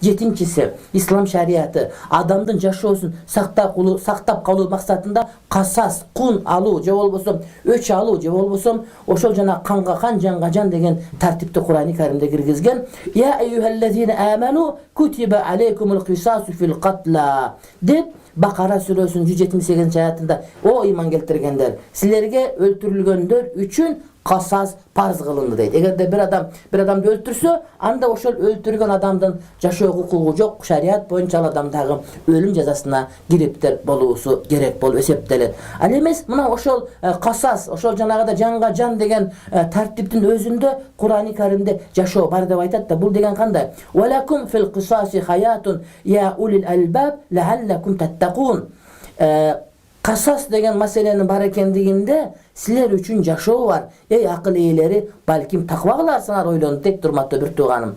Жетинчisi, ислам шариаты адамдын жашоосун сактап калуу максатында касас, кун алуу же болбосо өч алуу же болбосо ошол жана канга кан, жанга жан деген тартипти Кур'ан-ы Каримде киргизген. Я айюхаллазина аману кутиба алейкумул кисасу фил катла деп Бакара сүрөсүнүн 178 аятында о иман келтиргендер, силерге өлтүрүлгөндөр үчүн касас парз кылынды дейт. Эгерде бир адамды өлтүрсө, анда ошол өлтүргөн адамдын жашоого укугу жок, шарият боюнча ал адам дагы өлүм жазасына кириптер болуусу керек болуп эсептелет. Ал эмес мына ошол касас, ошол жанагыда жанга жан деген тартиптин өзүндө Кур'ан-ы Каримде жашоо бар деп айтат да, бул деген кандай? Валакум фил кисаси хаятун я улил албаб лааллакум таттакун. Касас деген маселенин бар экендигинде силер үчүн жашоо бар. Эй акыл ээлери, балким таква кыларсыңар, ойлонуп дейт урматтуу бир тууганым.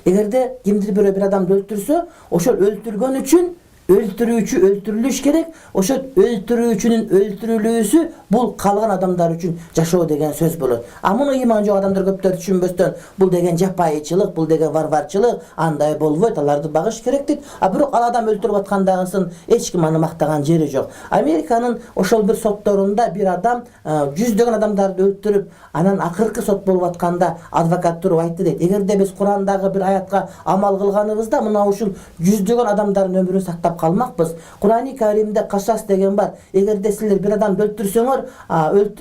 Эгерде кимдир бир адамды өлтүрсө, ошол өлтүргөн үчүн өлтүрүүчү өлтүрүлүш керек. Ошол өлтүрүүчүнүн өлтүрүлүүсү бул калган адамдар үчүн жашоо деген сөз болот. А муну иман жок адамдар көптөр түшүнбөстөн бул деген жапайычылык, бул деген варварчылык, андай болбойт, аларды багыш керек дейт. А бирок ал адам өлтүрүп аткандагысын эч ким аны мактаган жери жок. Американын ошол бир сотторунда бир адам жүздөгөн адамдарды өлтүрүп, анан акыркы сот болуп атканда адвокат туруп айтты дейт. Эгерде биз Кур'андагы бир аятка амал кылганыбызда мына ушул жүздөгөн адамдардын өмүрүн сактап калмакпыз. Кур'ан-ы Каримде касас деген бар. Эгерде силер бир адамды өлтүрсөңөр,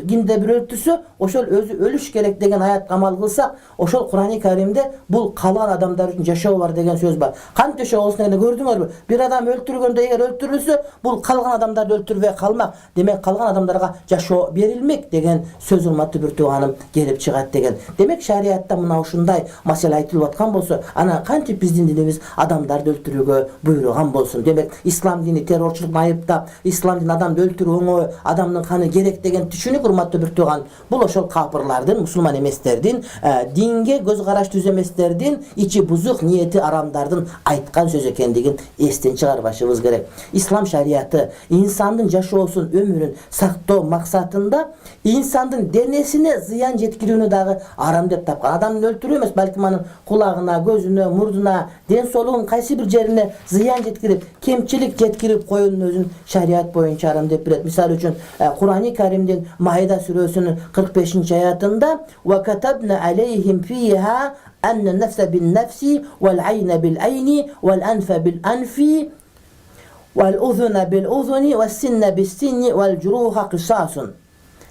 кимде бир өлтүрсө, ошол өзү өлүш керек деген аятка амал кылсак, ошол Кур'ан-ы Каримде бул калган адамдар үчүн жашоо бар деген сөз бар. Кантип жашоо болсун дегенде көрдүңөрбү? Бир адам өлтүргөндө эгер өлтүрүлсө, бул калган адамдарды өлтүрбөй калмак. Демек калган адамдарга жашоо берилмек деген сөз урматтуу бир тууганым келип чыгат деген. Демек шариатта мына ушундай маселе айтылып аткан болсо, ана кантип биздин динибиз адамдарды өлтүрүүгө буйруган болсун? Демек ислам дини террорчулукту айыптап, ислам дини адамды өлтүрүү оңой, адамдын каны керек деген түшүнүк урматтуу бир тууган. Бул ошол капырлардын, мусулман эместердин, динге көз караш түз эместердин, ичи бузук, ниети арамдардын айткан сөз экендигин эстен чыгарбашыбыз керек. Ислам шариаты инсандын жашоосун, өмүрүн сактоо максатында инсандын денесине зыян жеткирүүнү дагы арам деп тапкан. Адамды өлтүрүү эмес, балким анын кулагына, көзүнө, мурдуна, ден соолугунун кайсы бир жерине зыян жеткирип, кемчилик жеткирип коюунун өзүн шарият боюнча арам деп билет. Мисалы үчүн Кур'ан-ы Каримдин Маида сүрөсүнүн 45-аятында "Ва катабна алейхим фиха анна нафса бин нафси вал айна бил айни вал анфа бил анфи вал узуна бил узуни вас синна бис синни вал журуха кисасун".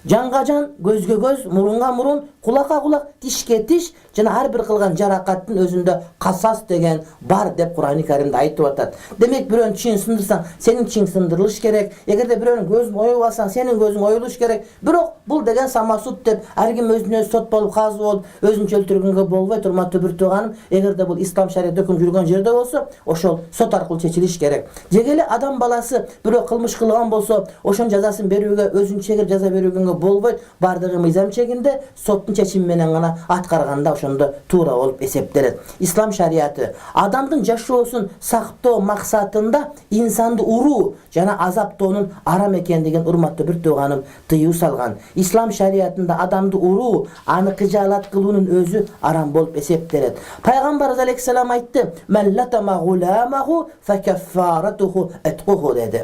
Жанга жан, көзгө көз, мурунга мурун, кулакка кулак, тишке тиш, жана ар бир кылган жаракаттын өзүндө касас деген бар деп Кур'ан-ы Каримде айтып атат. Демек бирөөнүн тишин сындырсаң, сенин тишиң сындырылыш керек. Эгерде бирөөнүн көзүн оюп алсаң, сенин көзүң оюлуш керек. Бирок бул деген самасут деп ар ким өзүнө сот болуп, казы болуп, өзүнчө өлтүргөнгө болбойт, урматтуу бир тууганым. Эгерде бул ислам шарият өкүм жүргөн жерде болсо, ошол сот аркылуу чечилиш керек. Деги эле адам баласы бирөө кылмыш кылган болсо, ошонун жазасын берүүгө, өзүн чегип жаза берүүгө болбойт. Бардыгы мыйзам чегинде соттун чечими менен гана аткарганда ошондо туура болуп эсептелет. Ислам шариаты адамдын жашоосун сактоо максатында инсанды уруу жана азаптоонун арам экендигин урматтуу бир тууганым тыюу салган. Ислам шариятында адамды уруу, аны кыжаалат кылуунун өзү арам болуп эсептелет. Пайгамбарыбыз алейхиссалам айтты: "Мен латама гуламаху факаффаратуху атқуху" деди.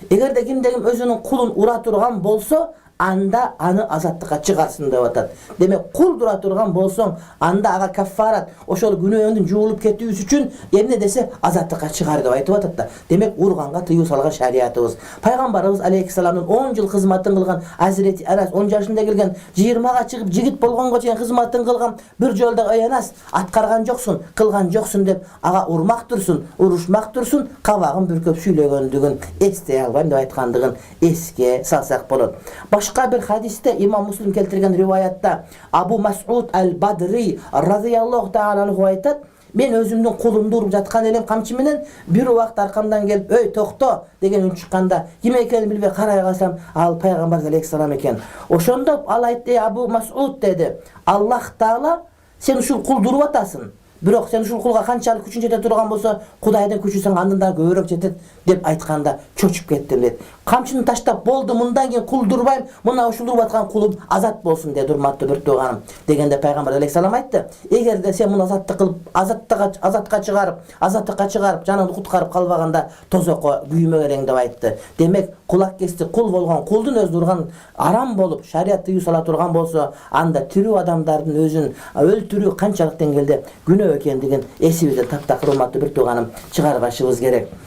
Эгерде кимдегим өзүнүн кулун ура турган болсо, анда аны азаттыкка чыгарсын деп атат. Демек кул тура турган болсоң, анда ага каффарат, ошол күнөөңдүн жуулуп кетүүсү үчүн эмне десе азаттыкка чыгар деп айтып атат да. Демек урганга тыюу салган шариятыбыз. Пайгамбарыбыз алейхиссаламдын 10 жыл кызматын кылган Азирети Анас 10 жашында келген, 20га чыгып жигит болгонго чейин кызматын кылган, бир жолдо "Ой Анас, аткарган жоксуң, кылган жоксуң" деп ага урмак турсун, урушмак турсун, кабагын бүркөп сүйлөгөндүгүн эстей албайм деп айткандыгын эске салсак болот. Башка бир хадисте имам Муслим келтирген риваятта Абу Мас'уд аль-Бадри радыйаллаху таала анху айтат: "Мен өзүмдүн кулумду уруп жаткан элем камчы менен, бир убакыт аркамдан келип, "Өй, токто" деген үн чыкканда, ким экенин билбей карай калсам, ал пайгамбар алейхиссалам экен. Ошондо ал айтты: "Абу Мас'уд" деди, "Аллах таала сен ушул кулду уруп атасың. Бирок sen ушул кулга канчалык күчүң жете турган болсо, Кудайдын күчү сага андан да көбүрөөк жетет деп айтканда чочуп кеттим дейт. Камчыны таштап болду, мындан кийин кул дурбайм, мына ушул уруп аткан кулум азат болсун dedi урматтуу бир тууганым. Дегенде пайгамбар алейхиссалам айтты: "Эгерде сен муну азаттык кылып, азаттыкка чыгарып, жаныңды куткарып калбаганда тозокко күймөгөрөң" деп айтты. Демек, кулак кести кул болгон, кулдун өзү урган арам болуп, шарият тыюу сала турган болсо, анда тирүү адамдардын өзүн өлтүрүү канчалык деңгээлде күнөө экендигин эсибизден таптакыр урматтуу бир тууганым чыгарбашыбыз керек.